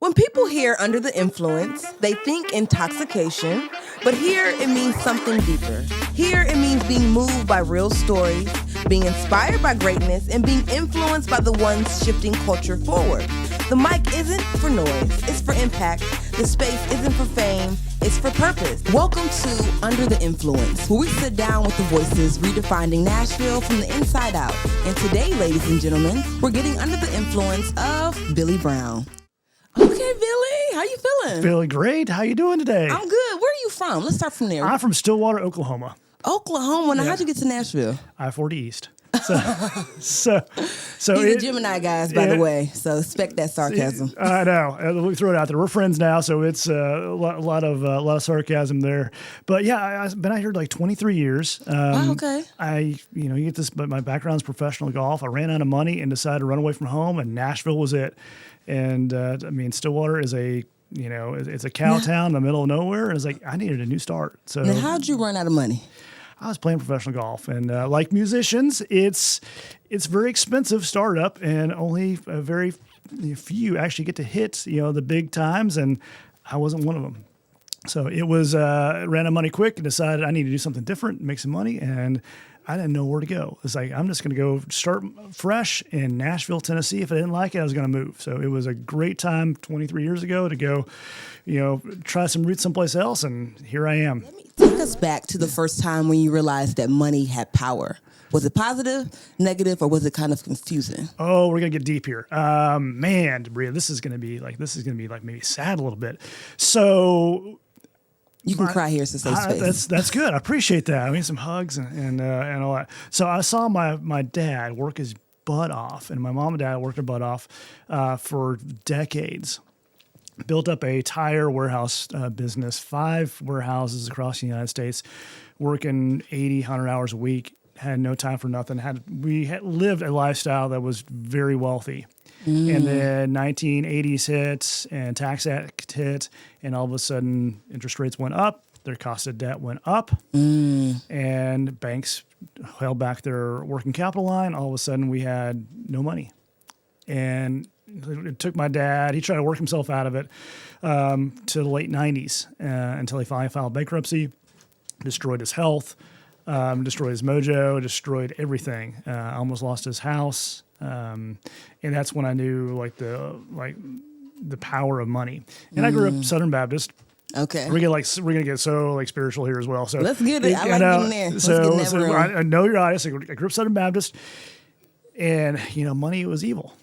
When people hear under the influence, they think intoxication, but here it means something deeper. Here it means being moved by real stories, being inspired by greatness, and being influenced by the ones shifting culture forward. The mic isn't for noise, it's for impact. The space isn't for fame, it's for purpose. Welcome to Under the Influence, where we sit down with the voices redefining Nashville from the inside out. And today, ladies and gentlemen, we're getting under the influence of Billy Brown. Okay, Billy, how you feeling? Feeling great. How you doing today? I'm good. Where are you from? Let's start from there. I'm from Stillwater, Oklahoma. Oklahoma. Now, Yeah. how'd you get to Nashville? I-40 East. So He's a Gemini, guys, by the way, so expect that sarcasm. I know. We throw it out there. We're friends now, so it's a lot of sarcasm there. But yeah, I've been out here like 23 years. Okay. You get this, but my background's professional golf. I ran out of money and decided to run away from home, and Nashville was it. And Stillwater is it's a cow town in the middle of nowhere, and it's like I needed a new start. So Now, how'd you run out of money? I was playing professional golf, and like musicians, it's very expensive startup, and only a very few actually get to hit the big times, and I wasn't one of them. So it was ran out of money quick and decided I need to do something different, make some money, and I didn't know where to go. It's like I'm just going to go start fresh in Nashville, Tennessee. If I didn't like it, I was going to move. So it was a great time 23 years ago to go, try some roots someplace else, and here I am. Take us back to the first time when you realized that money had power. Was it positive, negative, or was it kind of confusing? Oh, we're gonna get deep here, man, Debria. This is gonna be like maybe sad a little bit. So you can cry here, it's a safe space. That's good. I appreciate that. I mean, some hugs and all that. So I saw my dad work his butt off, and my mom and dad worked their butt off for decades. Built up a tire warehouse business, 5 warehouses across the United States, working 80, 100 hours a week, had no time for nothing. We had lived a lifestyle that was very wealthy. And then 1980s hit and Tax Act hit, and all of a sudden interest rates went up, their cost of debt went up, and banks held back their working capital line. All of a sudden we had no money. And it took my dad, he tried to work himself out of it to the late 90s until he finally filed bankruptcy, destroyed his health, destroyed his mojo, destroyed everything. Almost lost his house. And that's when I knew the power of money. And I grew up Southern Baptist. Okay. We're gonna get so spiritual here as well. So let's get it. I like getting there. Let's get in that room. I know you're honest. I grew up Southern Baptist, and money was evil.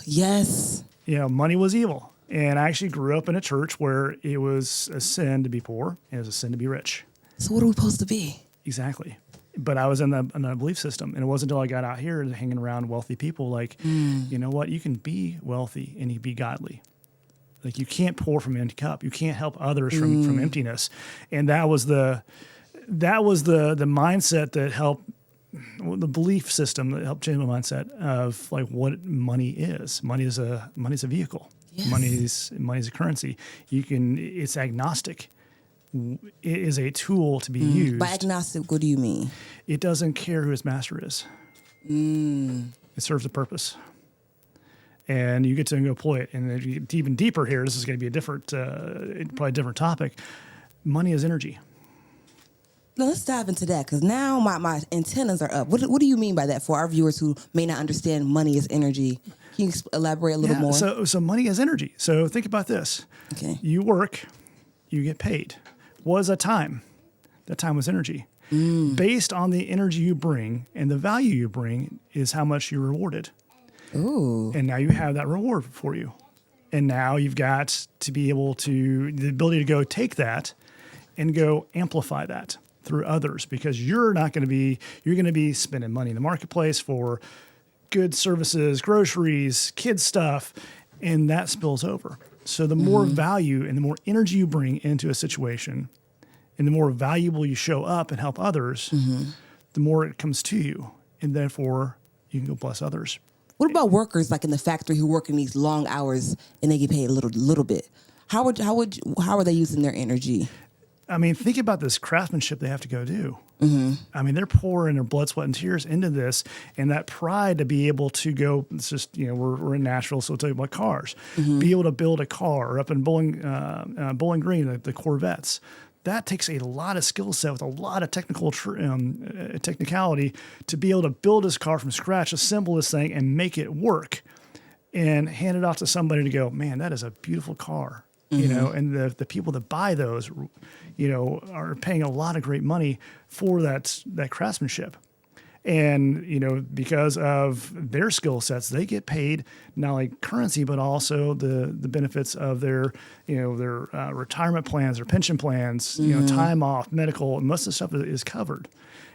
Yes. Money was evil. And I actually grew up in a church where it was a sin to be poor and it was a sin to be rich. So what are we supposed to be? Exactly. But I was in a belief system. And it wasn't until I got out here and hanging around wealthy people you know what? You can be wealthy and you can be godly. Like you can't pour from an empty cup. You can't help others from emptiness. And that was the mindset that helped, the belief system that helped change my mindset of what money is. Money is a vehicle. Yes. Money is a currency. It's agnostic. It is a tool to be used. By agnostic, what do you mean? It doesn't care who its master is. It serves a purpose. And you get to employ it. And if you get even deeper here, this is going to be a different, probably a different topic. Money is energy. Now, let's dive into that because now my antennas are up. What do you mean by that for our viewers who may not understand money is energy? Can you elaborate a little more? So money is energy. So think about this. Okay. You work, you get paid. What is that time? That time was energy. Based on the energy you bring and the value you bring is how much you're rewarded. Ooh. And now you have that reward for you. And now you've got to be able to, the ability to go take that and go amplify that through others, because you're going to be spending money in the marketplace for goods, services, groceries, kids stuff, and that spills over. So the more value and the more energy you bring into a situation and the more valuable you show up and help others, the more it comes to you. And therefore you can go bless others. What about workers like in the factory who work in these long hours and they get paid a little bit? How are they using their energy? I mean, think about this craftsmanship they have to go do. I mean, they're pouring their blood, sweat, and tears into this, and that pride to be able to go. It's just we're in Nashville, so we'll tell you about cars. Be able to build a car up in Bowling Green, the Corvettes. That takes a lot of skill set with a lot of technicality to be able to build this car from scratch, assemble this thing, and make it work, and hand it off to somebody to go, man, that is a beautiful car. And the people that buy those, are paying a lot of great money for that craftsmanship. And, because of their skill sets, they get paid not only currency, but also the benefits of their retirement plans, their pension plans, time off, medical, and most of the stuff is covered.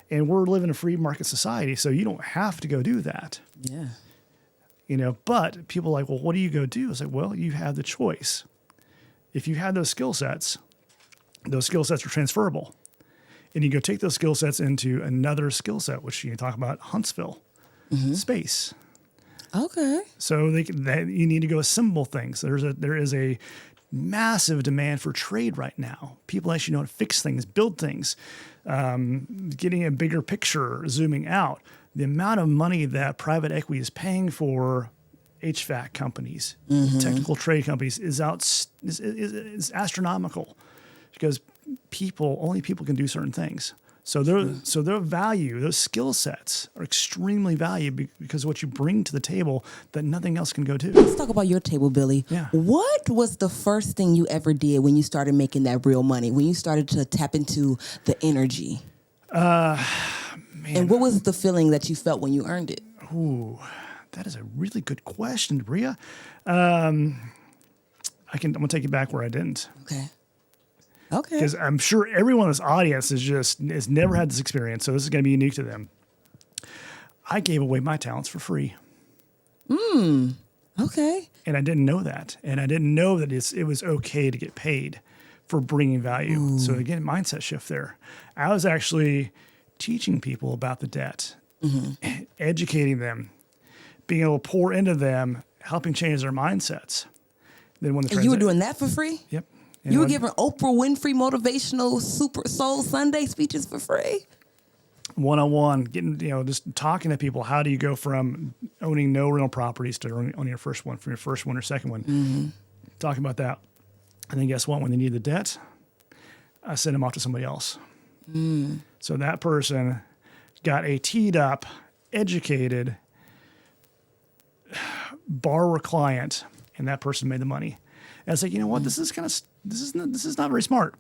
And we're living in a free market society, so you don't have to go do that. Yeah. But people are like, well, what do you go do? It's like, well, you have the choice. If you have those skill sets are transferable. And you go take those skill sets into another skill set, which you talk about Huntsville, space. Okay. So you need to go assemble things. There is a massive demand for trade right now. People actually know how to fix things, build things, getting a bigger picture, zooming out. The amount of money that private equity is paying for HVAC companies, technical trade companies is astronomical, because only people can do certain things. So their value, those skill sets are extremely valuable because of what you bring to the table that nothing else can go to. Let's talk about your table, Billy. Yeah. What was the first thing you ever did when you started making that real money, when you started to tap into the energy? Man. And what was the feeling that you felt when you earned it? Ooh, that is a really good question, Debria. I'm gonna take you back where I didn't. Okay. Because I'm sure everyone in this audience has never had this experience, so this is going to be unique to them. I gave away my talents for free. Okay. And I didn't know that. And I didn't know that it was okay to get paid for bringing value. Ooh. So again, mindset shift there. I was actually teaching people about the debt, educating them, being able to pour into them, helping change their mindsets. Then when you were doing that for free? Yep. You were giving Oprah Winfrey motivational Super Soul Sunday speeches for free? One-on-one, getting, just talking to people. How do you go from owning no rental properties to owning your first one, from your first one or second one? Talking about that. And then guess what? When they need the debt, I send them off to somebody else. So that person got a teed up, educated borrower client, and that person made the money. And it's like, you know what? This is not very smart.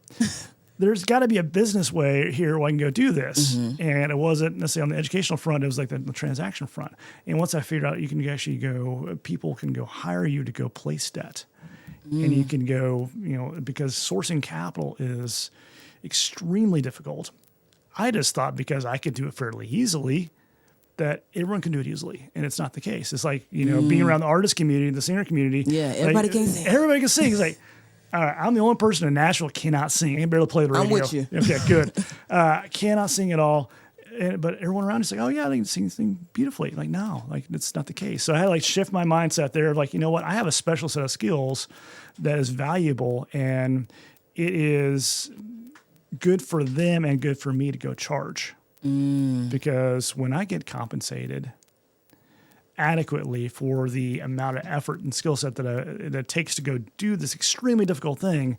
There's got to be a business way here where I can go do this. And it wasn't necessarily on the educational front. It was like the transaction front. And once I figured out you can actually people can go hire you to go place debt. And you can go, because sourcing capital is extremely difficult. I just thought because I could do it fairly easily, that everyone can do it easily, and it's not the case. It's like, being around the artist community, the singer community. Yeah, everybody can sing. Everybody can sing. It's like, all right, I'm the only person in Nashville cannot sing. I can barely play the radio. I'm with you. Okay, good. Cannot sing at all. But everyone around is like, oh yeah, they can sing beautifully. Like, no, that's not the case. So I had to shift my mindset there of you know what? I have a special set of skills that is valuable, and it is good for them and good for me to go charge. Because when I get compensated adequately for the amount of effort and skill set that it takes to go do this extremely difficult thing,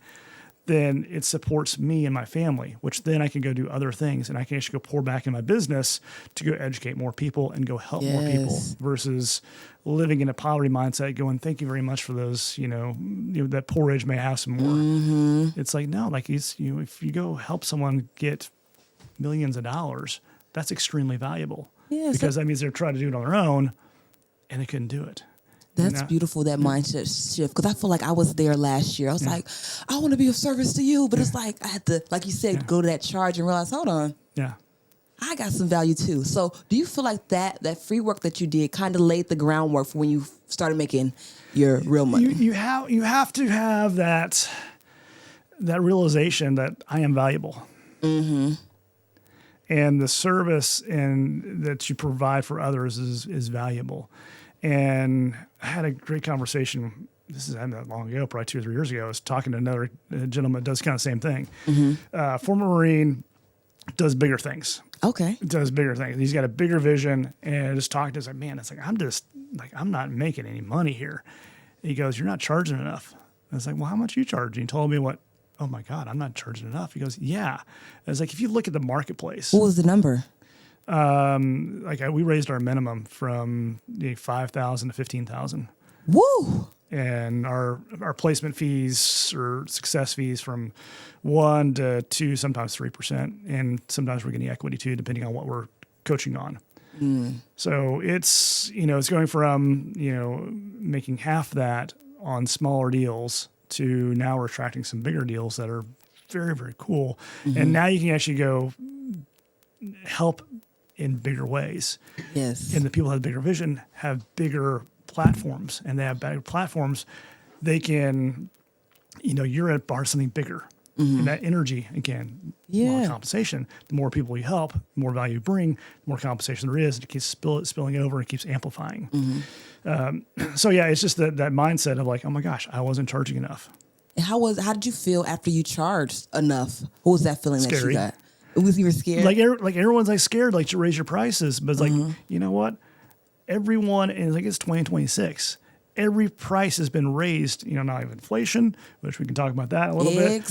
then it supports me and my family, which then I can go do other things, and I can actually go pour back in my business to go educate more people and go help more people, versus living in a poverty mindset going, thank you very much for those, that poor age may have some more. It's like, no, if you go help someone get millions of dollars, that's extremely valuable. Yeah, because that means they're trying to do it on their own and they couldn't do it. That's beautiful, that mindset shift. Because I feel like I was there last year. I was like, I want to be of service to you. But it's like I had to, like you said, go to that charge and realize, hold on. Yeah. I got some value too. So do you feel like that free work that you did kind of laid the groundwork for when you started making your real money? You have to have that realization that I am valuable. And the service that you provide for others is valuable. And I had a great conversation. This is not that long ago, probably 2 or 3 years ago. I was talking to another gentleman that does kind of the same thing. Former Marine, does bigger things. Okay. Does bigger things. He's got a bigger vision, and just talking to us like, man, it's like I'm not making any money here. He goes, you're not charging enough. I was like, well, how much are you charging? He told me what. Oh my God, I'm not charging enough. He goes, yeah. I was like, if you look at the marketplace, What was the number? we raised our minimum from 5,000 to 15,000. Woo! And our placement fees or success fees from 1 to 2, sometimes 3%, and sometimes we're getting equity too, depending on what we're coaching on. So it's it's going from making half that on smaller deals to now we're attracting some bigger deals that are very, very cool. And now you can actually go help in bigger ways. Yes. And the people who have bigger vision have bigger platforms, and they have better platforms. They can, you're at bar something bigger. And that energy, again, more compensation. The more people you help, the more value you bring, the more compensation there is. It keeps spilling over and keeps amplifying. So yeah, it's just that mindset of like, oh my gosh, I wasn't charging enough. And how did you feel after you charged enough? What was that feeling that you got? You were scared? Like everyone's like scared, like to raise your prices, but it's like, you know what? Everyone, and it's 2026. Every price has been raised, not even inflation, which we can talk about that a little bit.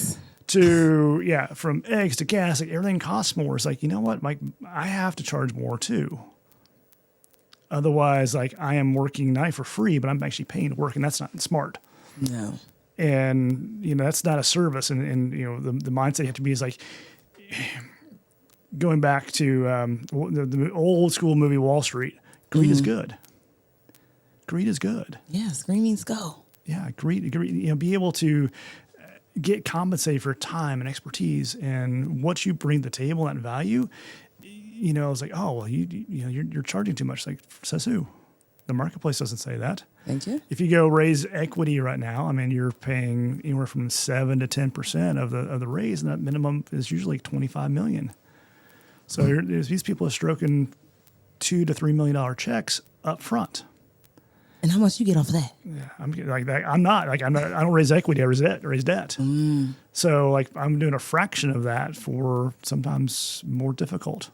From eggs to gas, like everything costs more. It's like, you know what? Like I have to charge more too. Otherwise, like I am working not for free, but I'm actually paying to work, and that's not smart. No. And that's not a service. And the mindset you have to be is like going back to the old school movie Wall Street. Greed is good. Greed is good. Yes, green means go. Yeah, greed. Be able to get compensated for time and expertise and what you bring to the table and that value. It's like, oh well, you're charging too much. Like, says who? The marketplace doesn't say that. Thank you. If you go raise equity right now, I mean, you're paying anywhere from 7 to 10% of the raise, and that minimum is usually $25 million. So these people are stroking $2 to $3 million checks up front. And how much you get off of that? Yeah, I'm like that. I'm not. I don't raise equity. I raise debt. So like I'm doing a fraction of that for sometimes more difficult.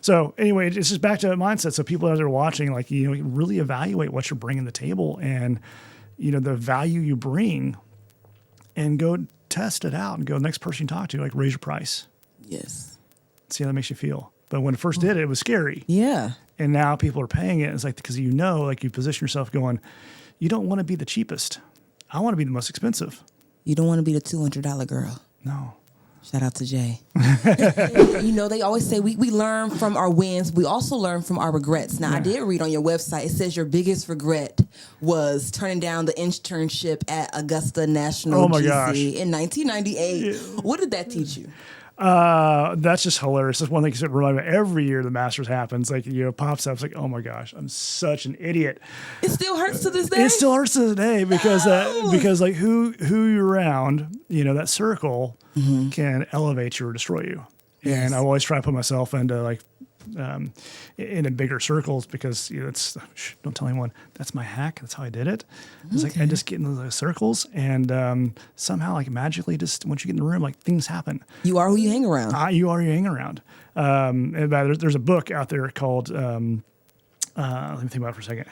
So anyway, it's just back to that mindset. So people out there watching, like, really evaluate what you're bringing to the table and, the value you bring, and go test it out and go next person you talk to, like raise your price. Yes. See how that makes you feel. But when it first did it, it was scary. Yeah. And now people are paying it. It's like, because you position yourself going, you don't want to be the cheapest. I want to be the most expensive. You don't want to be the $200 girl. No. Shout out to Jay. They always say we learn from our wins. We also learn from our regrets. Now, I did read on your website, it says your biggest regret was turning down the internship at Augusta National GC in 1998. Yeah. What did that teach you? That's just hilarious. That's one thing that reminds me. Every year the Masters happens, like pops up. It's like, oh my gosh, I'm such an idiot. It still hurts to this day. It still hurts to this day because like who you're around, that circle can elevate you or destroy you. Yes. And I always try to put myself into like in bigger circles because don't tell anyone. That's my hack. That's how I did it. It's like I just get into those circles and somehow like magically just once you get in the room, like things happen. You are who you hang around. You are who you hang around. And there's a book out there called let me think about it for a second.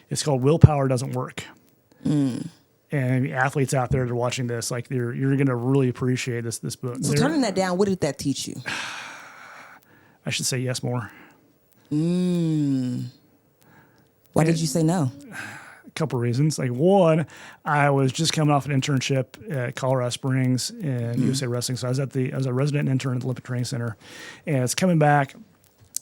It's called Willpower Doesn't Work. And athletes out there that are watching this, like you're going to really appreciate this book. So turning that down, what did that teach you? I should say yes more. Why did you say no? A couple of reasons. Like one, I was just coming off an internship at Colorado Springs in USA Wrestling. So I was a resident intern at the Olympic Training Center, and it's coming back,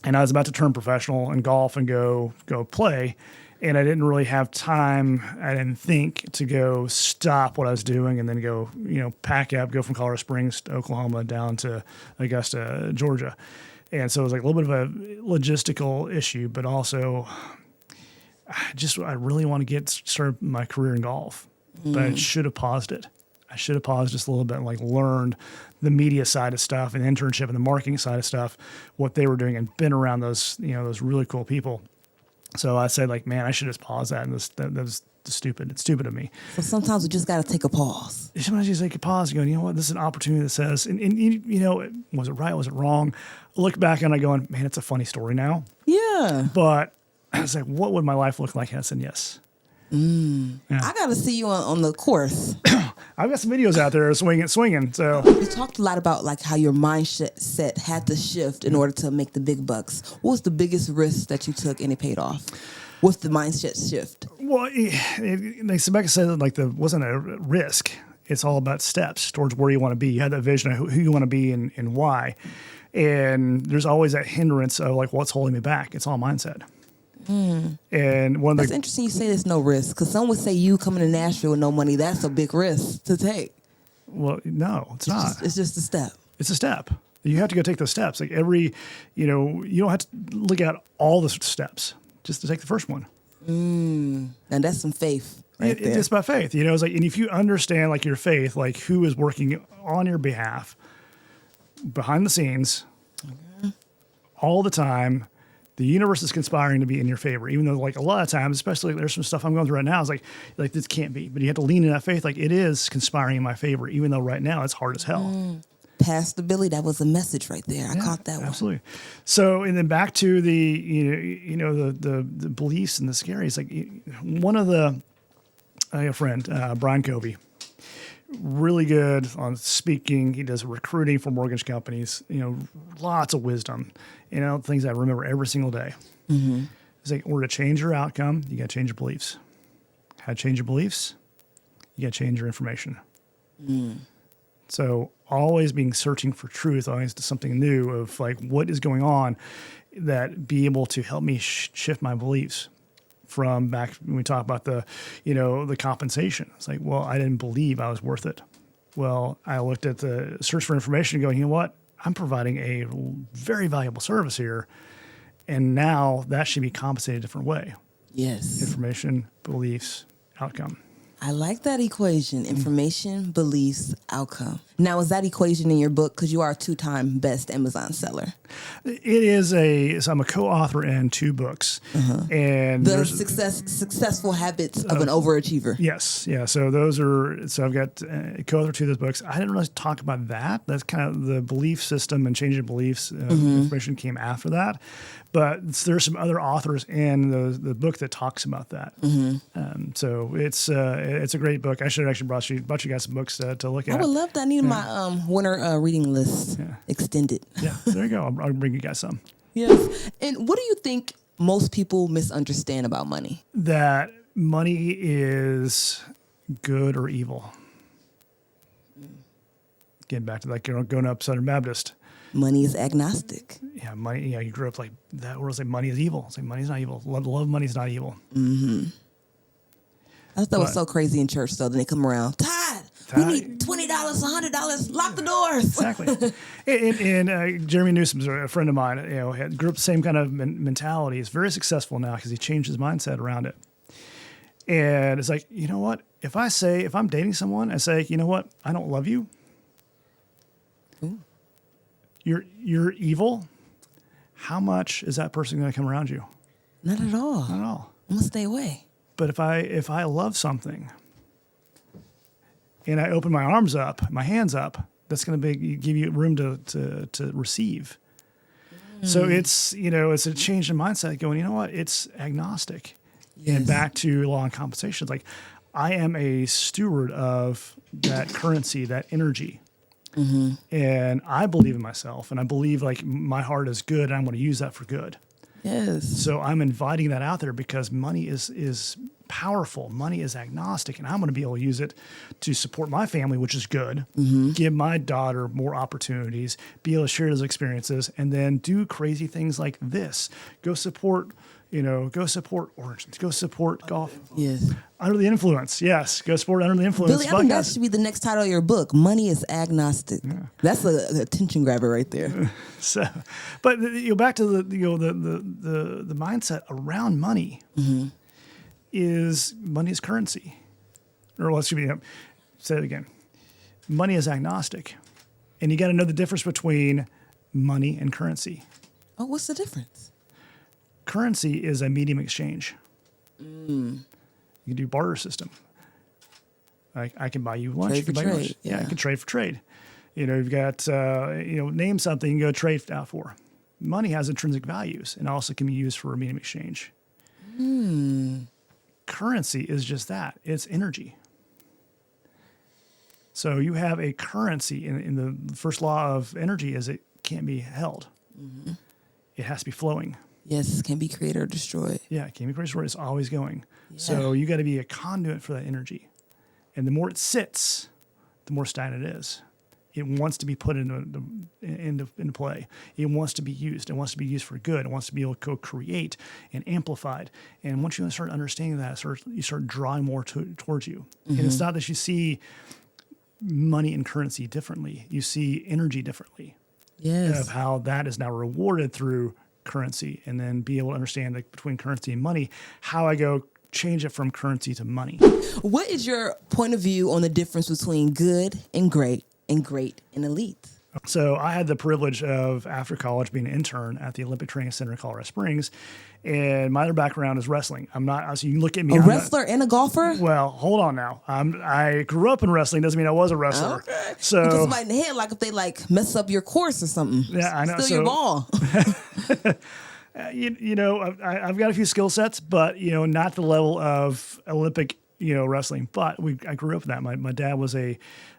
and I was about to turn professional in golf and go play. And I didn't really have time, I didn't think, to go stop what I was doing and then go, pack up, go from Colorado Springs to Oklahoma down to Augusta, Georgia. And so it was like a little bit of a logistical issue, but also I really want to get started my career in golf. But I should have paused it. I should have paused just a little bit and like learned the media side of stuff and internship and the marketing side of stuff, what they were doing, and been around those, those really cool people. So I said, like, man, I should just pause that. And that was stupid. It's stupid of me. So sometimes we just got to take a pause. sometimes you take a pause and go, you know what, this is an opportunity that says, and you know, was it right? Was it wrong? I look back and I go, man, it's a funny story now. Yeah. But I was like, what would my life look like? And I said, yes. Yeah. I got to see you on the course. I've got some videos out there swinging. So You talked a lot about like how your mindset had to shift in order to make the big bucks. What was the biggest risk that you took and it paid off? What's the mindset shift? well, like Rebecca said, like wasn't a risk. It's all about steps towards where you want to be. You had that vision of who you want to be and why. And there's always that hindrance of like, what's holding me back? It's all mindset. And one of That's interesting you say there's no risk, because some would say you coming to Nashville with no money, that's a big risk to take. well, no, it's not. It's just a step. It's a step. You have to go take those steps. Like you don't have to look at all the steps just to take the first one. And that's some faith right there. It's about faith. You know, it's like, and if you understand like your faith, like who is working on your behalf behind the scenes all the time, the universe is conspiring to be in your favor, even though like a lot of times, especially there's some stuff I'm going through right now, it's like this can't be, but you have to lean in that faith. Like it is conspiring in my favor, even though right now it's hard as hell. Pastor Billy, that was a message right there. I caught that one. Absolutely. So, and then back to the beliefs and the scary. It's like one of I have a friend, Brian Covey, really good on speaking. He does recruiting for mortgage companies. You know, lots of wisdom. You know, things I remember every single day. It's like, in order to change your outcome, you got to change your beliefs. How to change your beliefs? You got to change your information. So always being searching for truth, always to something new of like what is going on that be able to help me shift my beliefs from back when we talk about the compensation. It's like, well, I didn't believe I was worth it. Well, I looked at the search for information and going, you know what? I'm providing a very valuable service here. And now that should be compensated a different way. Yes. Information, beliefs, outcome. I like that equation: information, beliefs, outcome. Now, is that equation in your book? Because you are a 2-time best Amazon seller. It is so I'm a co-author in 2 books. And The successful habits of an overachiever. yes. Yeah. So I've got co-author 2 of those books. I didn't really talk about that. That's kind of the belief system and changing beliefs. Information came after that. But there's some other authors in the book that talks about that. So it's a great book. I should have actually brought you guys some books to look at. I would love that. I need my winter reading list extended. Yeah, there you go. I'll bring you guys some. Yes. And what do you think most people misunderstand about money? That money is good or evil. Getting back to like going up Southern Baptist. Money is agnostic. Yeah, money. Yeah, you grew up like that. Where it's like money is evil. It's like money's not evil. Love money is not evil. I thought that was so crazy in church, though. Then they come around, Todd, we need $20, $100. Lock the doors. Exactly. and Jeremy Newsom's a friend of mine. You know, grew up the same kind of mentality. He's very successful now because he changed his mindset around it. And it's like, you know what? If I'm dating someone, I say, you know what? I don't love you. Ooh. You're evil. How much is that person going to come around you? Not at all. Not at all. I'm gonna stay away. But if I love something and I open my arms up, my hands up, that's going to give you room to receive. So it's a change in mindset going, you know what? It's agnostic. Yes. And back to law and compensation. It's like, I am a steward of that currency, that energy. And I believe in myself, and I believe like my heart is good and I'm going to use that for good. Yes. So I'm inviting that out there because money is powerful. Money is agnostic, and I'm going to be able to use it to support my family, which is good, give my daughter more opportunities, be able to share those experiences, and then do crazy things like this. Go support Origins. Go support golf. Yes. Under the Influence. Yes. Go support Under the Influence. Billy, I think that should be the next title of your book. Money is agnostic. Yeah. That's an attention grabber right there. So, but back to the mindset around money is money is currency. Or let's say it again. Money is agnostic. And you got to know the difference between money and currency. Oh, what's the difference? Currency is a medium exchange. You can do barter system. I can buy you lunch. Trade You can for buy you trade, lunch. Yeah, I yeah. can trade for trade. You've got, name something you can go trade out for. Money has intrinsic values and also can be used for a medium exchange. Currency is just that. It's energy. So you have a currency in the first law of energy is it can't be held. It has to be flowing. Yes, can be created or destroyed. Yeah, it can't be destroyed. It's always going. Yeah. So you got to be a conduit for that energy. And the more it sits, the more stagnant it is. It wants to be put into play. It wants to be used. It wants to be used for good. It wants to be able to co-create and amplified. And once you start understanding that, you start drawing more towards you. And it's not that you see money and currency differently. You see energy differently. Yes. Of how that is now rewarded through currency, and then be able to understand between currency and money, how I go change it from currency to money. What is your point of view on the difference between good and great and elite? So I had the privilege of, after college, being an intern at the Olympic Training Center in Colorado Springs. And my other background is wrestling. I'm not, so you can look at me. A wrestler and a golfer? Well, hold on now. I grew up in wrestling. Doesn't mean I was a wrestler. Okay. So, you put somebody in the head like if they mess up your course or something. Yeah, I know. Steal your ball. I've got a few skill sets, but, not the level of Olympic, wrestling. But I grew up with that. My dad was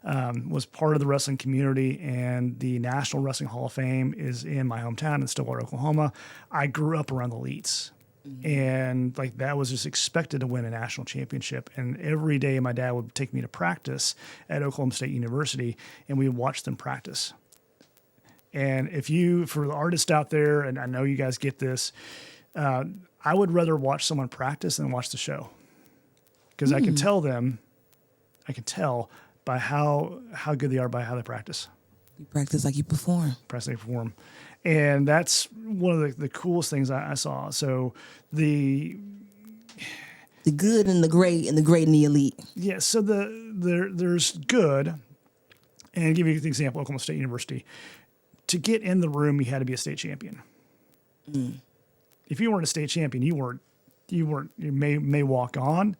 was part of the wrestling community, and the National Wrestling Hall of Fame is in my hometown in Stillwater, Oklahoma. I grew up around the elites. And that was just expected to win a national championship. And every day my dad would take me to practice at Oklahoma State University, and we would watch them practice. And for the artists out there, and I know you guys get this, I would rather watch someone practice than watch the show. Because I can tell by how good they are by how they practice. You practice like you perform. And that's one of the coolest things I saw. So the good and the great and the elite. Yeah, so there's good. And I'll give you an example, Oklahoma State University. To get in the room, you had to be a state champion. If you weren't a state champion, you may walk on,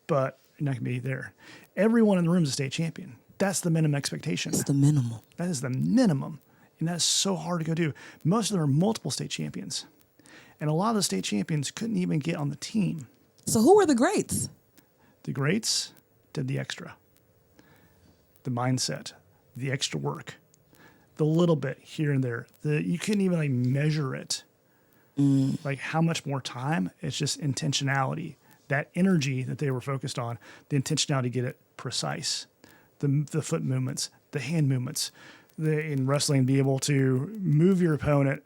but you're not going to be there. Everyone in the room is a state champion. That's the minimum expectation. That's the minimum. That is the minimum. And that's so hard to go do. Most of them are multiple state champions. And a lot of the state champions couldn't even get on the team. So who were the greats? The greats did the extra. The mindset, the extra work, the little bit here and there. You couldn't even measure it. Like how much more time. It's just intentionality. That energy that they were focused on, the intentionality to get it precise. The foot movements, the hand movements. In wrestling, be able to move your opponent,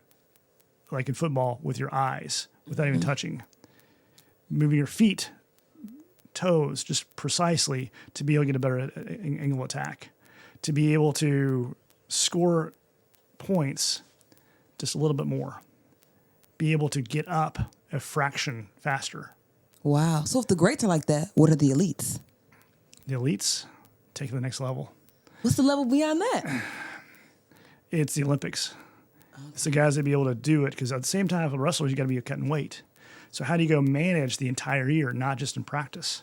like in football, with your eyes without even touching. Moving your feet, toes, just precisely to be able to get a better angle attack. To be able to score points just a little bit more. Be able to get up a fraction faster. Wow. So if the greats are like that, what are the elites? The elites take it to the next level. What's the level beyond that? It's the Olympics. Okay. It's the guys that be able to do it, because at the same time, for wrestlers, you got to be cutting weight. So how do you go manage the entire year, not just in practice?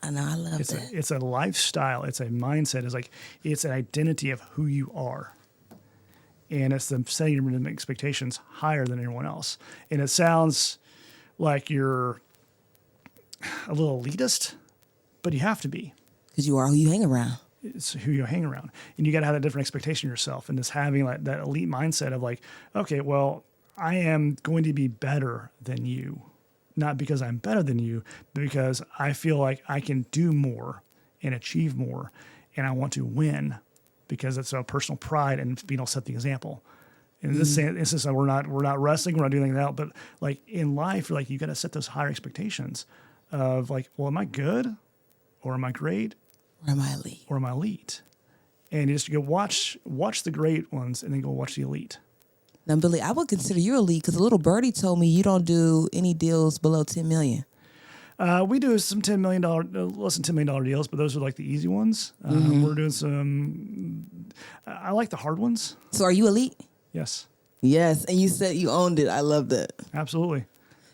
I know, I love that. It's a lifestyle. It's a mindset. It's an identity of who you are. And it's the setting your expectations higher than anyone else. And it sounds like you're a little elitist, but you have to be. Because you are who you hang around. It's who you hang around. And you got to have a different expectation of yourself. And just having that elite mindset of okay, well, I am going to be better than you. Not because I'm better than you, but because I feel like I can do more and achieve more. And I want to win because it's a personal pride and being able to set the example. In this instance, we're not wrestling, we're not doing anything else. But in life, you got to set those higher expectations of well, am I good? Or am I great? Or am I elite? Or am I elite? And you just go watch the great ones and then go watch the elite. Now, Billy, I would consider you elite because a little birdie told me you don't do any deals below $10 million. We do some $10 million, less than $10 million deals, but those are the easy ones. We're doing some, I like the hard ones. So are you elite? Yes. Yes. And you said you owned it. I love that. Absolutely.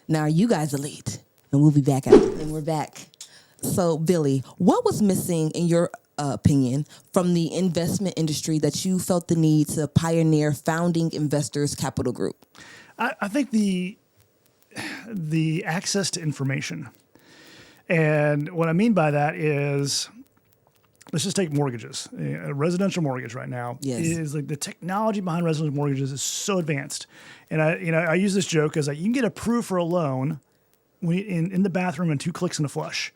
Now, are you guys elite? And we'll be back after. And we're back. So, Billy, what was missing in your opinion from the investment industry that you felt the need to pioneer Founding Investors Capital Group? I think the access to information. And what I mean by that is, let's just take mortgages. A residential mortgage right now is like the technology behind residential mortgages is so advanced. And I use this joke as like, you can get approved for a loan in the bathroom in 2 clicks and a flush.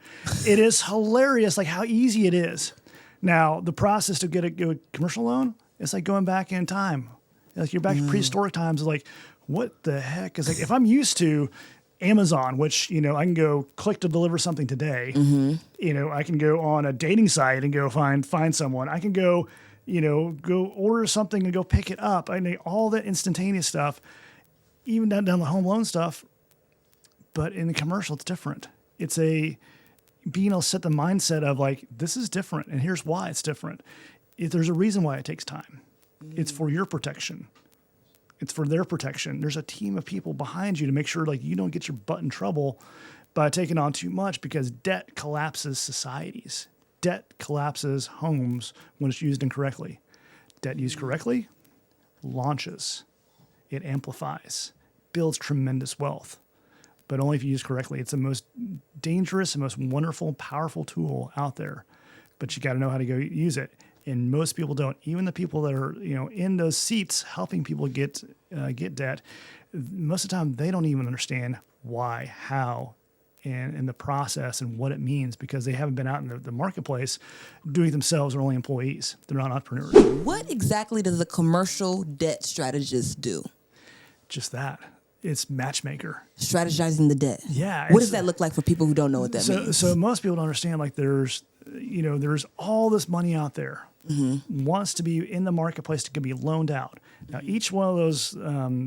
It is hilarious, like how easy it is. Now, the process to get a commercial loan, it's like going back in time. Like you're back to prehistoric times. Like, what the heck? It's like if I'm used to Amazon, which, I can go click to deliver something today. I can go on a dating site and go find someone. I can go order something and go pick it up. I mean, all that instantaneous stuff, even down the home loan stuff. But in the commercial, it's different. It's being able to set the mindset of like, this is different, and here's why it's different. If there's a reason why it takes time. It's for your protection. It's for their protection. There's a team of people behind you to make sure like you don't get your butt in trouble by taking on too much, because debt collapses societies. Debt collapses homes when it's used incorrectly. Debt used correctly launches. It amplifies, builds tremendous wealth. But only if you use correctly. It's the most dangerous and most wonderful, powerful tool out there. But you got to know how to go use it. And most people don't. Even the people that are in those seats helping people get debt, most of the time they don't even understand why, how, and the process and what it means, because they haven't been out in the marketplace doing it themselves. They're only employees. They're not entrepreneurs. What exactly does a commercial debt strategist do? Just that. It's matchmaker. Strategizing the debt. Yeah. What does that look like for people who don't know what that means? So most people don't understand, like there's all this money out there, wants to be in the marketplace to be loaned out. Now, each one of those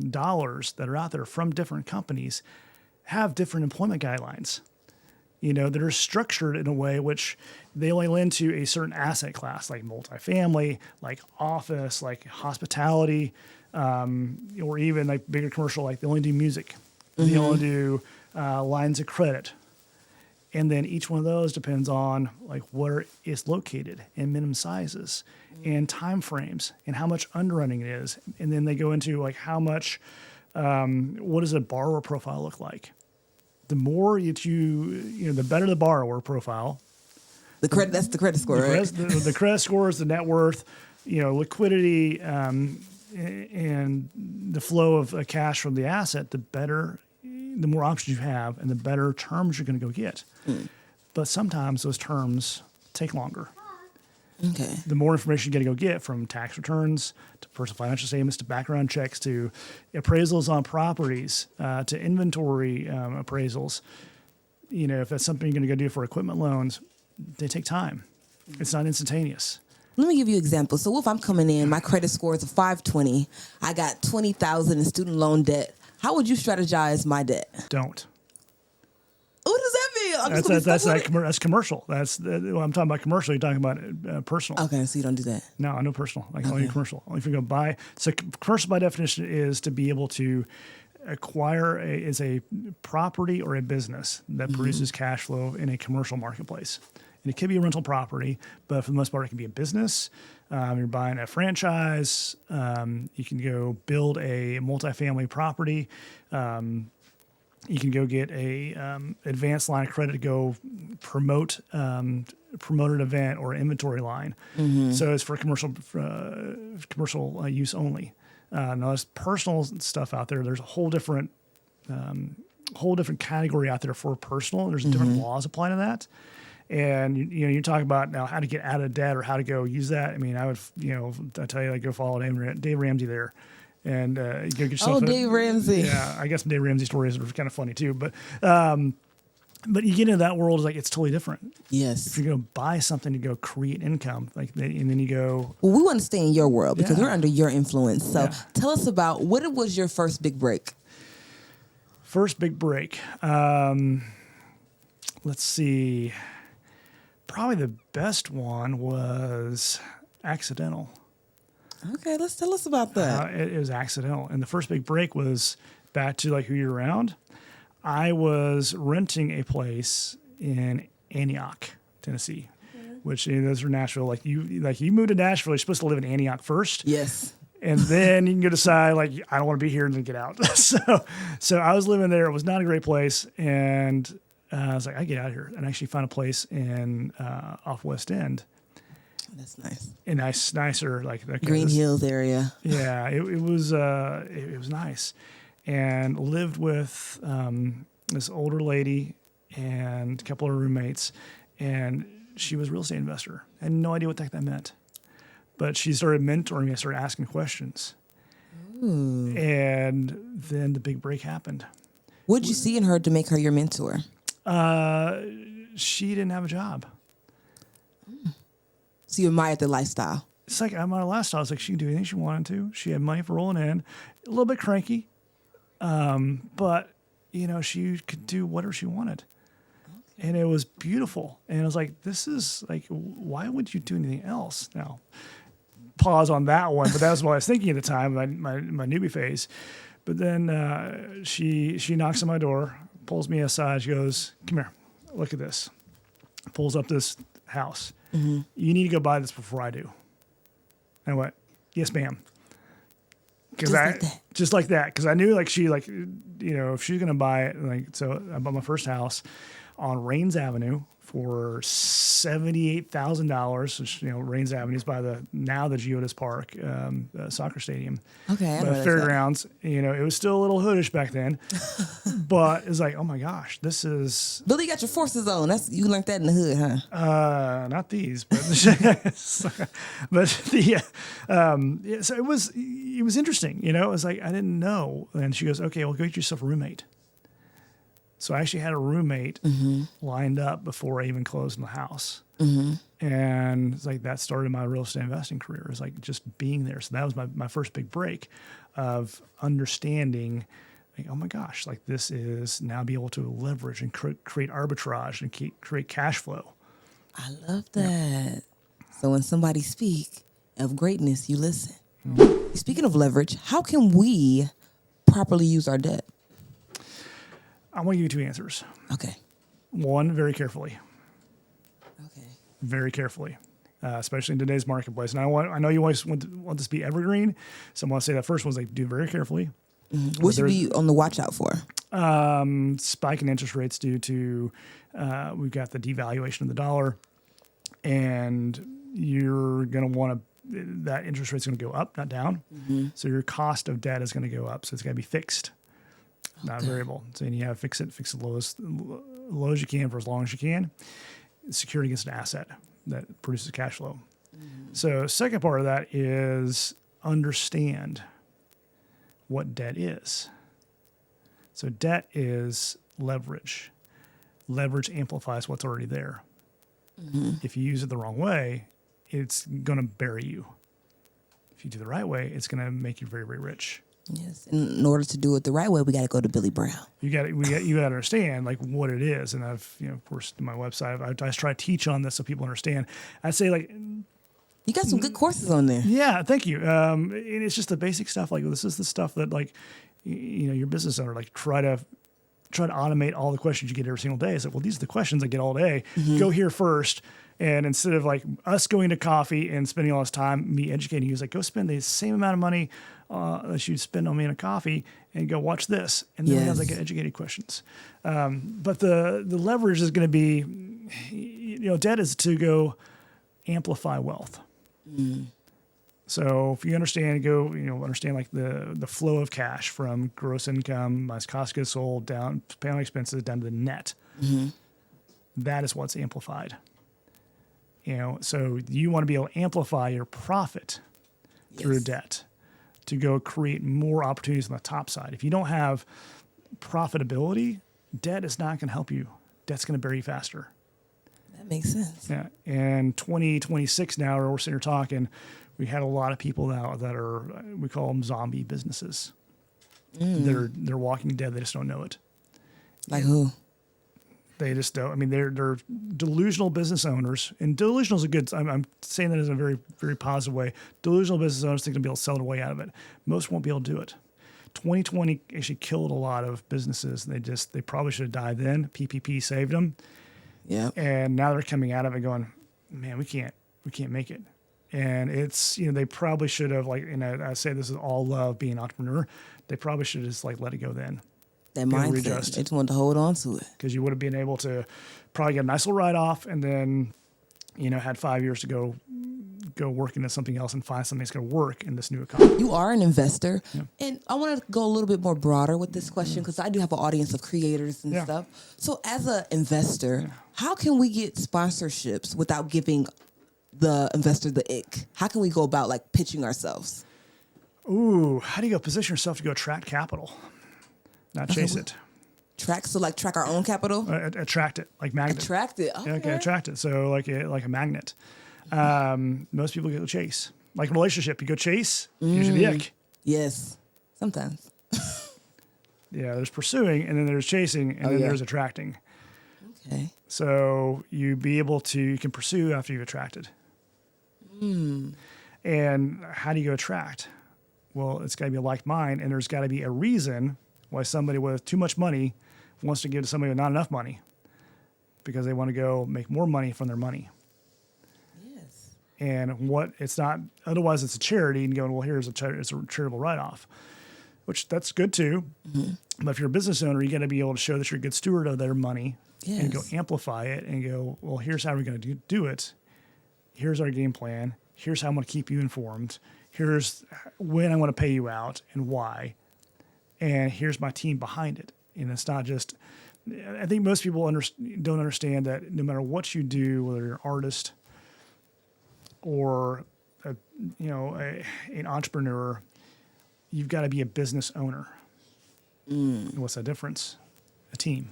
dollars that are out there from different companies have different employment guidelines, that are structured in a way which they only lend to a certain asset class, like multifamily, like office, like hospitality, or even like bigger commercial, like they only do music. They only do lines of credit. And then each one of those depends on like where it's located and minimum sizes and time frames and how much underwriting it is. And then they go into like how much, what does a borrower profile look like? The more the better the borrower profile. That's the credit score, right? The credit score is the net worth, liquidity, and the flow of cash from the asset, the more options you have and the better terms you're going to go get. But sometimes those terms take longer. Okay. The more information you got to go get, from tax returns to personal financial statements to background checks to appraisals on properties to inventory appraisals. If that's something you're going to go do for equipment loans, they take time. It's not instantaneous. Let me give you an example. So if I'm coming in, my credit score is a 520, I got $20,000 in student loan debt. How would you strategize my debt? Don't. What does that mean? That's commercial. I'm talking about commercial. You're talking about personal. Okay, so you don't do that. No, I know personal. Only commercial. Only if you go buy. So commercial by definition is to be able to acquire a property or a business that produces cash flow in a commercial marketplace. And it could be a rental property, but for the most part, it can be a business. You're buying a franchise. You can go build a multifamily property. You can go get a advanced line of credit to go promote an event or inventory line. So it's for commercial use only. Now there's personal stuff out there. There's a whole different category out there for personal. There's different laws apply to that. And you talk about now how to get out of debt or how to go use that. I mean, I would I tell you, like, go follow Dave Ramsey there, and go get yourself. Dave Ramsey. Yeah, I guess some Dave Ramsey stories are kind of funny too. But you get into that world, it's totally different. Yes. If you're going to buy something to go create income, and then you go. Well, we want to stay in your world because we're under your influence. So tell us about what was your first big break. First big break. Let's see. Probably the best one was accidental. Okay, let's tell us about that. It was accidental. And the first big break was back to like who you're around. I was renting a place in Antioch, Tennessee, which those are Nashville. Like you moved to Nashville, you're supposed to live in Antioch first. Yes. And then you can go decide, like, I don't want to be here, and then get out. So I was living there. It was not a great place. And I was like, I get out of here. And I actually found a place in off West End. That's nice. A nicer, like Green Hills area. Yeah, it was nice. And lived with this older lady and a couple of roommates. And she was a real estate investor. I had no idea what the heck that meant. But she started mentoring me. I started asking questions. Ooh. And then the big break happened. What did you see in her to make her your mentor? She didn't have a job. So you admired the lifestyle. It's like, I'm on a lifestyle. It's like she could do anything she wanted to. She had money for rolling in. A little bit cranky. But, she could do whatever she wanted. Okay. And it was beautiful. And I was like, this is like, why would you do anything else? Now, pause on that one, but that was what I was thinking at the time, my newbie phase. But then she knocks on my door, pulls me aside. She goes, come here, look at this. Pulls up this house. Mm-hmm. You need to go buy this before I do. And I went, yes, ma'am. Just like that. Because I knew, like, she, like, if she's going to buy it, like, so I bought my first house on Rains Avenue for $78,000, which, Rains Avenue is by the Geodis Park soccer stadium. Okay. But fairgrounds, it was still a little hoodish back then. But it's like, oh my gosh, this is... Billy got your forces on. You learned that in the hood, huh? Not these, but... but so it was interesting, it was like, I didn't know. And she goes, okay, well, go get yourself a roommate. So I actually had a roommate lined up before I even closed on the house. Mm-hmm. And it's like that started my real estate investing career. It was like just being there. So that was my first big break of understanding, like, oh my gosh, like this is now be able to leverage and create arbitrage and create cash flow. I love that. Yeah. So when somebody speak of greatness, you listen. Mm-hmm. Speaking of leverage, how can we properly use our debt? I want to give you two answers. Okay. One, very carefully. Okay. Very carefully, especially in today's marketplace. And I know you always want this to be evergreen, so I'm going to say that first one's like, do very carefully. Mm-hmm. What should be on the watch out for? Spike in interest rates due to we've got the devaluation of the dollar, and you're going to want to that interest rate's going to go up, not down. Mm-hmm. So your cost of debt is going to go up. So it's got to be fixed. Not variable. So you have to fix it low as you can for as long as you can. Secured against an asset that produces cash flow. Mm-hmm. So second part of that is understand what debt is. So debt is leverage. Leverage amplifies what's already there. Mm-hmm. If you use it the wrong way, it's going to bury you. If you do it the right way, it's going to make you very, very rich. Yes. In order to do it the right way, we got to go to Billy Brown. You got to understand like what it is. And I've, of course, in my website, I try to teach on this so people understand. I say like, you got some good courses on there. Yeah. Thank you. And it's just the basic stuff. Like this is the stuff that like, your business owner, like try to automate all the questions you get every single day. It's like, well, these are the questions I get all day. Mm-hmm. Go here first. And instead of like us going to coffee and spending all this time, me educating you, is like, go spend the same amount of money that you'd spend on me in a coffee and go watch this. And then we have like educated questions. But the leverage is going to be, debt is to go amplify wealth. Mm. So if you understand, understand like the flow of cash from gross income, my cost of goods sold, down paying expenses, down to the net. Mm-hmm. That is what's amplified. So you want to be able to amplify your profit through debt to go create more opportunities on the top side. If you don't have profitability, debt is not going to help you. Debt's going to bury you faster. That makes sense. Yeah. And 2026 now, we're sitting here talking, we had a lot of people now that are, we call them zombie businesses. Mm. They're walking dead. They just don't know it. Like who? They just don't. I mean, they're delusional business owners, and delusional is a good. I'm saying that in a very, very positive way. Delusional business owners think they'll be able to sell their way out of it. Most won't be able to do it. 2020 actually killed a lot of businesses. They probably should have died then. PPP saved them. Yeah. And now they're coming out of it going, man, we can't make it. And it's, they probably should have, like, I say this is all love being an entrepreneur. They probably should have just like let it go then. That mindset. They just wanted to hold on to it. Because you would have been able to probably get a nice little write off, and then, had 5 years to go work into something else and find something that's going to work in this new economy. You are an investor. Yeah. And I want to go a little bit more broader with this question because I do have an audience of creators and Yeah. stuff. So as an investor, how can we get sponsorships without giving the investor the ick? How can we go about like pitching ourselves? Ooh, how do you go position yourself to go attract capital, not chase it? Track our own capital? Attract it, like magnet. Attract it. Okay. Okay, attract it. So like a magnet. Most people go chase. Like a relationship, you go chase, usually the ick. Yes. Sometimes. Yeah, there's pursuing, and then there's chasing, and then there's attracting. Okay. So you can pursue after you've attracted. And how do you go attract? Well, it's got to be a like mind, and there's got to be a reason why somebody with too much money wants to give to somebody with not enough money, because they want to go make more money from their money. Yes. And it's not, otherwise it's a charity and going, well, here's it's a charitable write-off, which that's good too. But if you're a business owner, you got to be able to show that you're a good steward of their money and go amplify it and go, well, here's how we're going to do it. Here's our game plan. Here's how I'm going to keep you informed. Here's when I'm going to pay you out and why. And here's my team behind it. And it's not just, I think most people don't understand that no matter what you do, whether you're an artist or an entrepreneur, you've got to be a business owner. And what's that difference? A team.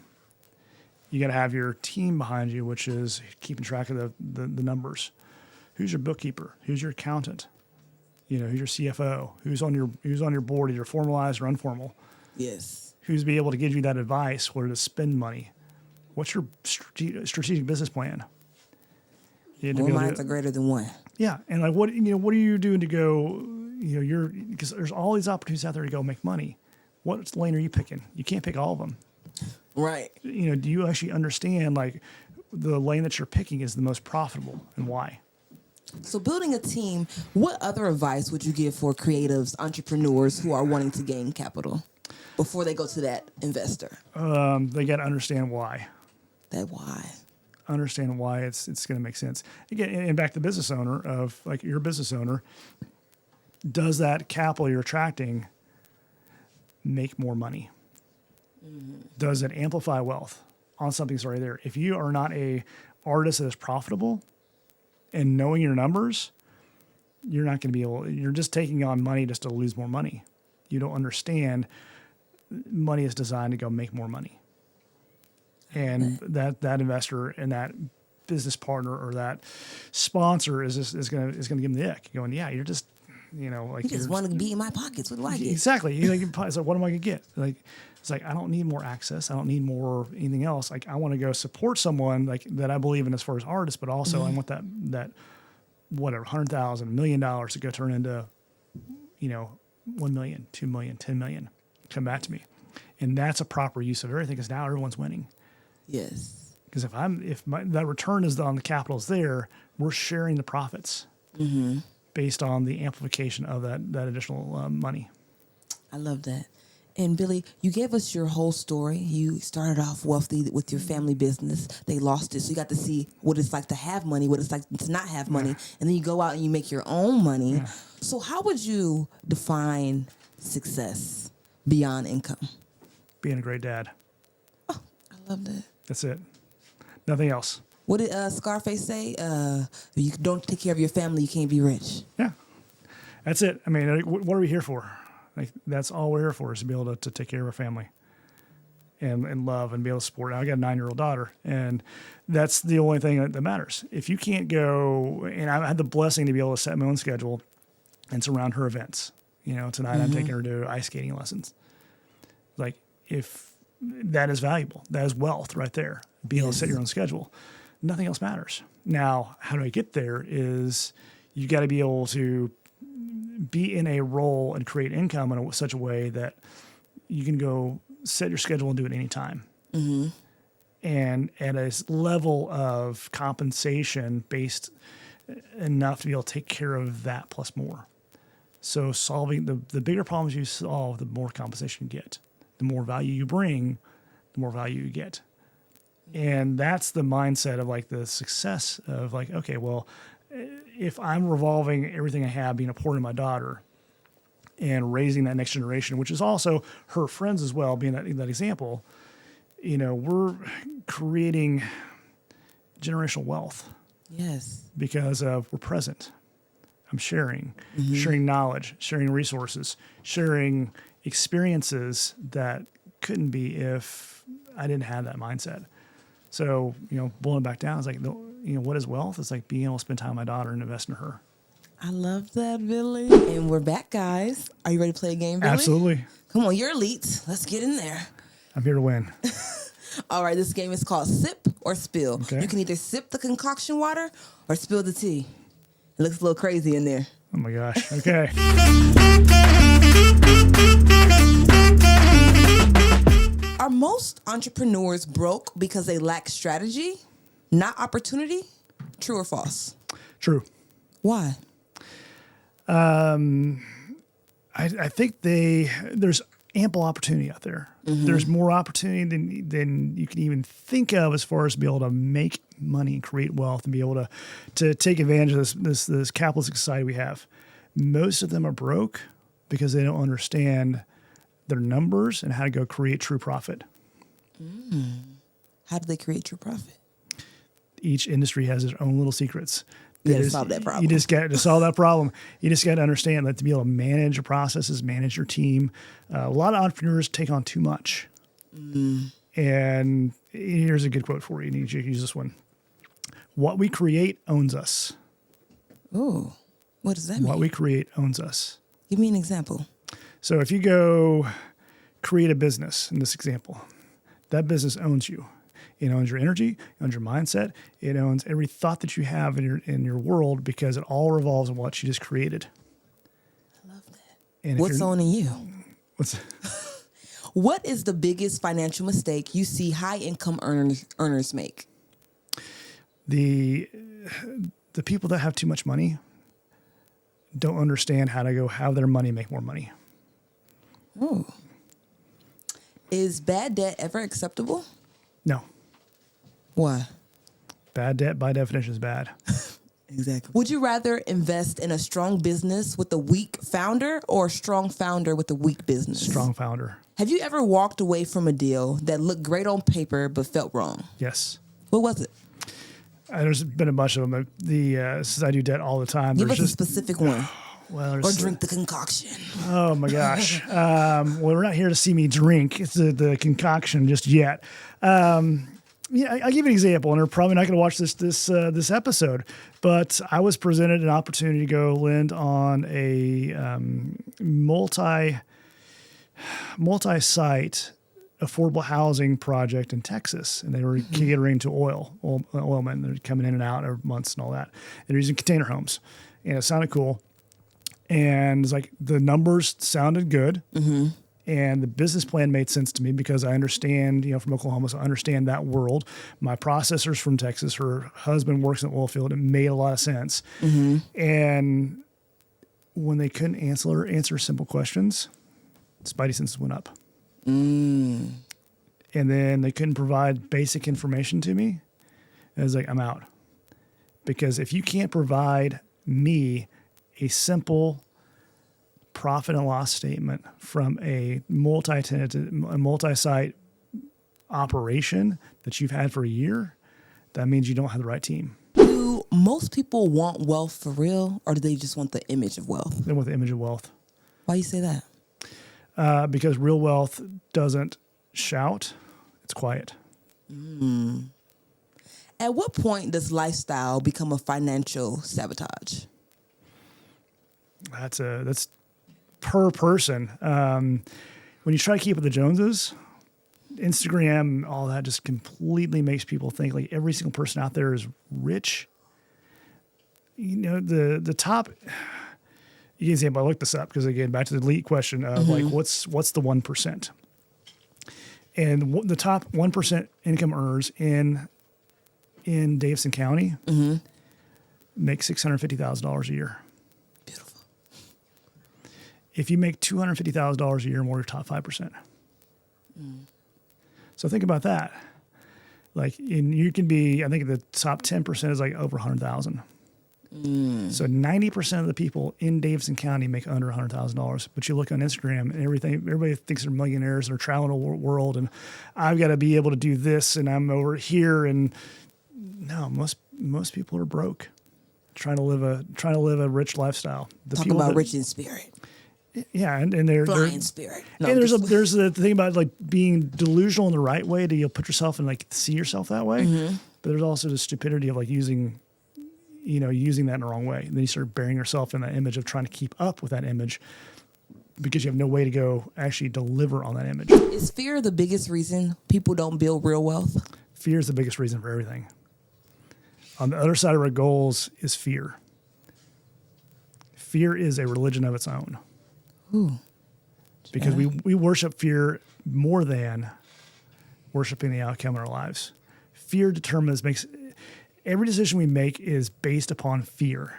You got to have your team behind you, which is keeping track of the numbers. Who's your bookkeeper? Who's your accountant? Who's your CFO? Who's on your board, either formalized or informal? Yes. Who's be able to give you that advice where to spend money? What's your strategic business plan? More minds are greater than one. Yeah, and like what are you doing to go? Because there's all these opportunities out there to go make money. What lane are you picking? You can't pick all of them. Right. Do you actually understand like the lane that you're picking is the most profitable and why? So building a team, what other advice would you give for creatives, entrepreneurs who are wanting to gain capital before they go to that investor? They got to understand why. That why. Understand why it's going to make sense. Again, and back to the business owner of like you're a business owner. Does that capital you're attracting make more money? Does it amplify wealth on something that's already there? If you are not a artist that is profitable and knowing your numbers, you're not going to be able, you're just taking on money just to lose more money. You don't understand money is designed to go make more money. And that investor and that business partner or that sponsor is going to give them the ick. Going, yeah, you're just, like you just want to be in my pockets. What do I get? Exactly. It's like, what am I going to get? Like, it's like, I don't need more access. I don't need more anything else. Like, I want to go support someone like that I believe in as far as artists, but also I want that whatever, $100,000, $1 million to go turn into, 1 million, 2 million, 10 million, come back to me. And that's a proper use of everything because now everyone's winning. Yes. Because if that return is on the capital is there, we're sharing the profits based on the amplification of that additional money. I love that. And Billy, you gave us your whole story. You started off wealthy with your family business. They lost it. So you got to see what it's like to have money, what it's like to not have money. And then you go out and you make your own money. Yeah. So how would you define success beyond income? Being a great dad. Oh, I love that. That's it. Nothing else. What did Scarface say? If you don't take care of your family, you can't be rich. Yeah. That's it. I mean, what are we here for? Like, that's all we're here for is to be able to take care of our family and love and be able to support. Now, I got a 9-year-old daughter, and that's the only thing that matters. If you can't go, and I had the blessing to be able to set my own schedule and surround her events. Tonight I'm taking her to ice skating lessons. Like, if that is valuable, that is wealth right there. Be able to set your own schedule. Nothing else matters. Now, how do I get there is you got to be able to be in a role and create income in such a way that you can go set your schedule and do it anytime. and at a level of compensation based enough to be able to take care of that plus more. So solving the bigger problems you solve, the more compensation you get. The more value you bring, the more value you get. And that's the mindset of like the success of like, okay, well, if I'm revolving everything I have being a pour to my daughter and raising that next generation, which is also her friends as well, being that example, we're creating generational wealth. Yes. Because we're present. I'm sharing knowledge, sharing resources, sharing experiences that couldn't be if I didn't have that mindset. So, boiling it back down, it's like, what is wealth? It's like being able to spend time with my daughter and invest in her. I love that, Billy. And we're back, guys. Are you ready to play a game, Billy? Absolutely. Come on, you're elite. Let's get in there. I'm here to win. All right, this game is called Sip or Spill. Okay. You can either sip the concoction water or spill the tea. It looks a little crazy in there. Oh my gosh. Okay. Are most entrepreneurs broke because they lack strategy, not opportunity? True or false? True. Why? I think there's ample opportunity out there. There's more opportunity than you can even think of as far as to be able to make money and create wealth and be able to take advantage of this capitalistic society we have. Most of them are broke because they don't understand their numbers and how to go create true profit. How do they create true profit? Each industry has its own little secrets. You got to solve that problem. You just got to solve that problem. You just got to understand that to be able to manage your processes, manage your team. A lot of entrepreneurs take on too much. And here's a good quote for you. You need to use this one. What we create owns us. Ooh, what does that mean? What we create owns us. Give me an example. So if you go create a business, in this example, that business owns you. It owns your energy, it owns your mindset, it owns every thought that you have in your world because it all revolves on what you just created. I love that. And what's owning you? What is the biggest financial mistake you see high-income earners make? The people that have too much money don't understand how to go have their money make more money. Oh. Is bad debt ever acceptable? No. Why? Bad debt by definition is bad. Exactly. Would you rather invest in a strong business with a weak founder or a strong founder with a weak business? Strong founder. Have you ever walked away from a deal that looked great on paper but felt wrong? Yes. What was it? There's been a bunch of them. Since I do debt all the time. Give us a specific one. Well, or drink the concoction. Oh my gosh. Well, we're not here to see me drink the concoction just yet. I'll give you an example, and they're probably not going to watch this episode, but I was presented an opportunity to go lend on a multi-site affordable housing project in Texas, and they were catering to oilmen. They're coming in and out over months and all that. They're using container homes, and it sounded cool. And it's like the numbers sounded good. And the business plan made sense to me because I understand, from Oklahoma, so I understand that world. My processor's from Texas. Her husband works in the oil field. It made a lot of sense. And when they couldn't answer simple questions, spidey senses went up. And then they couldn't provide basic information to me. I was like, I'm out. Because if you can't provide me a simple profit and loss statement from a multi-site operation that you've had for a year, that means you don't have the right team. Do most people want wealth for real, or do they just want the image of wealth? They want the image of wealth. Why you say that? Because real wealth doesn't shout, it's quiet. At what point does lifestyle become a financial sabotage? That's per person. When you try to keep with the Joneses, Instagram, all that just completely makes people think like every single person out there is rich. The top, you can say, but I looked this up because again, back to the elite question of like, what's the 1%? And the top 1% income earners in Davidson County make $650,000 a year. Beautiful. If you make $250,000 a year more, you're top 5%. So think about that. Like, you can be, I think the top 10% is like over 100,000. So 90% of the people in Davidson County make under $100,000. But you look on Instagram and everybody thinks they're millionaires and they're traveling the world and I've got to be able to do this and I'm over here. And no, most people are broke, trying to live a rich lifestyle. Talk about rich in spirit. Yeah, and they're flying spirit. No, and there's the thing about like being delusional in the right way to put yourself and like see yourself that way. But there's also the stupidity of like using that in the wrong way. And then you start burying yourself in that image of trying to keep up with that image because you have no way to go actually deliver on that image. Is fear the biggest reason people don't build real wealth? Fear is the biggest reason for everything. On the other side of our goals is fear. Fear is a religion of its own. Ooh. Because we worship fear more than worshiping the outcome in our lives. Fear makes every decision we make is based upon fear.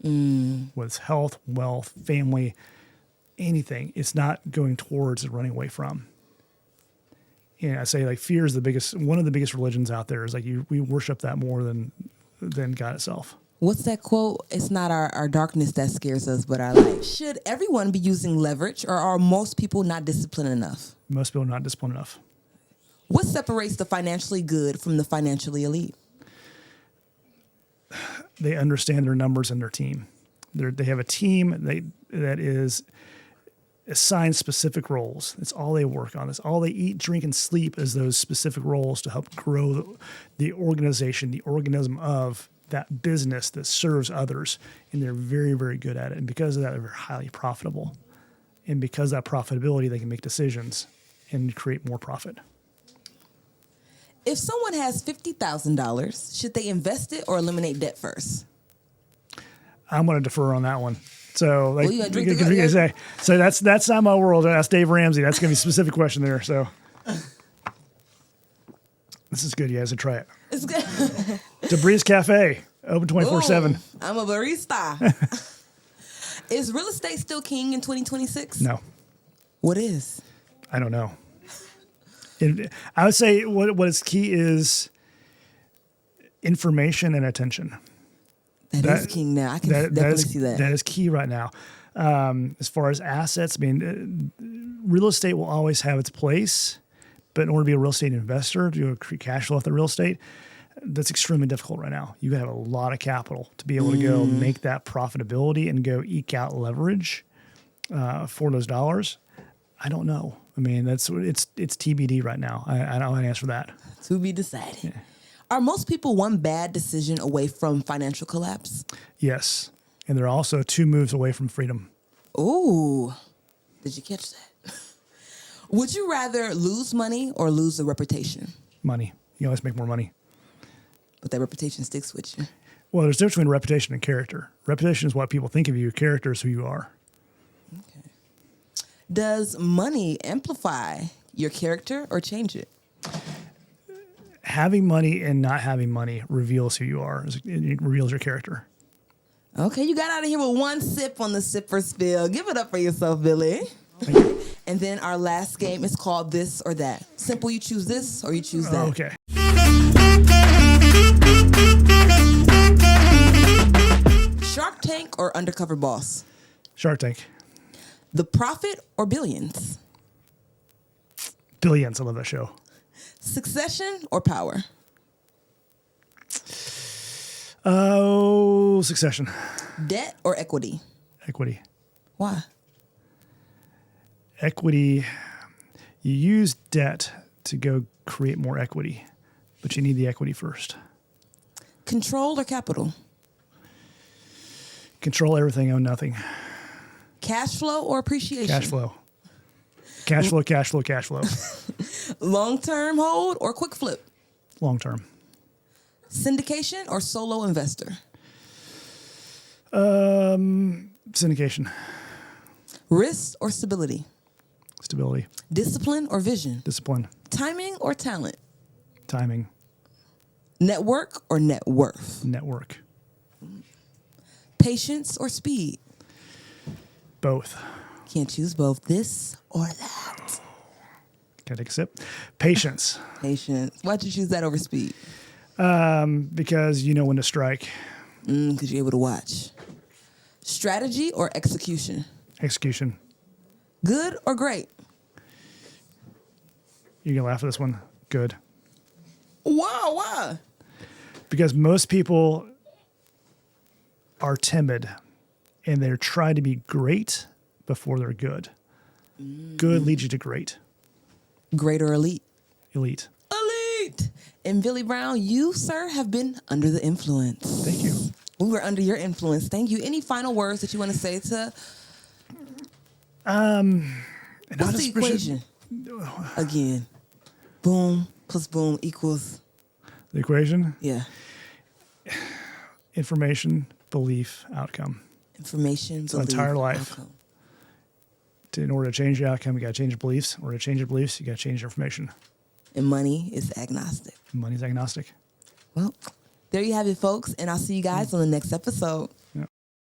Whether it's health, wealth, family, anything. It's not going towards and running away from. I say like fear is one of the biggest religions out there. Is like we worship that more than God itself. What's that quote? It's not our darkness that scares us, but our light. Should everyone be using leverage, or are most people not disciplined enough? Most people are not disciplined enough. What separates the financially good from the financially elite? They understand their numbers and their team. They have a team that is assigned specific roles. That's all they work on. That's all they eat, drink, and sleep is those specific roles to help grow the organization, the organism of that business that serves others. And they're very, very good at it. And because of that, they're highly profitable. And because of that profitability, they can make decisions and create more profit. If someone has $50,000, should they invest it or eliminate debt first? I'm going to defer on that one. So, like, you gotta say, so that's not my world. That's Dave Ramsey. That's going to be a specific question there. So, this is good. You guys should try it. It's good. Debria's Cafe, open 24/7. I'm a barista. Is real estate still king in 2026? No. What is? I don't know. I would say what is key is information and attention. That is king now. I can definitely see that. That is key right now. As far as assets, I mean, real estate will always have its place, but in order to be a real estate investor, to create cash flow off the real estate, that's extremely difficult right now. You have a lot of capital to be able to go make that profitability and go eke out leverage for those dollars. I don't know. I mean, it's TBD right now. I don't answer that. To be decided. Yeah. Are most people one bad decision away from financial collapse? Yes. And they're also 2 moves away from freedom. Ooh. Did you catch that? Would you rather lose money or lose a reputation? Money. You always make more money. But that reputation sticks with you. Well, there's a difference between reputation and character. Reputation is what people think of you. Character is who you are. Okay. Does money amplify your character or change it? Having money and not having money reveals who you are. It reveals your character. Okay, you got out of here with 1 sip on the Sipper Spill. Give it up for yourself, Billy. Thank you. And then our last game is called This or That. Simple, you choose this or you choose that. Okay. Shark Tank or Undercover Boss? Shark Tank. The Profit or Billions? Billions. I love that show. Succession or Power? Oh, Succession. Debt or equity? Equity. Why? Equity, you use debt to go create more equity, but you need the equity first. Control or capital? Control everything, own nothing. Cash flow or appreciation? Cash flow. Cash flow, cash flow, cash flow. Long-term hold or quick flip? Long term. Syndication or solo investor? Syndication. Risk or stability? Stability. Discipline or vision? Discipline. Timing or talent? Timing. Network or net worth? Network. Patience or speed? Both. Can't choose both. This or that? Can I take a sip? Patience. Patience. Why'd you choose that over speed? Because you know when to strike. Because you're able to watch. Strategy or execution? Execution. Good or great? You can laugh at this one. Good. Wow, why? Because most people are timid and they're trying to be great before they're good. Good leads you to great. Great or elite? Elite. Elite! And Billy Brown, you, sir, have been under the influence. Thank you. We were under your influence. Thank you. Any final words that you want to say to... What's the equation? Again. Boom plus boom equals... The equation? Yeah. Information, belief, outcome. Information, So belief, entire life. outcome. In order to change your outcome, you got to change your beliefs. In order to change your beliefs, you got to change your information. And money is agnostic. Money's agnostic. Well, there you have it, folks. And I'll see you guys on the next episode.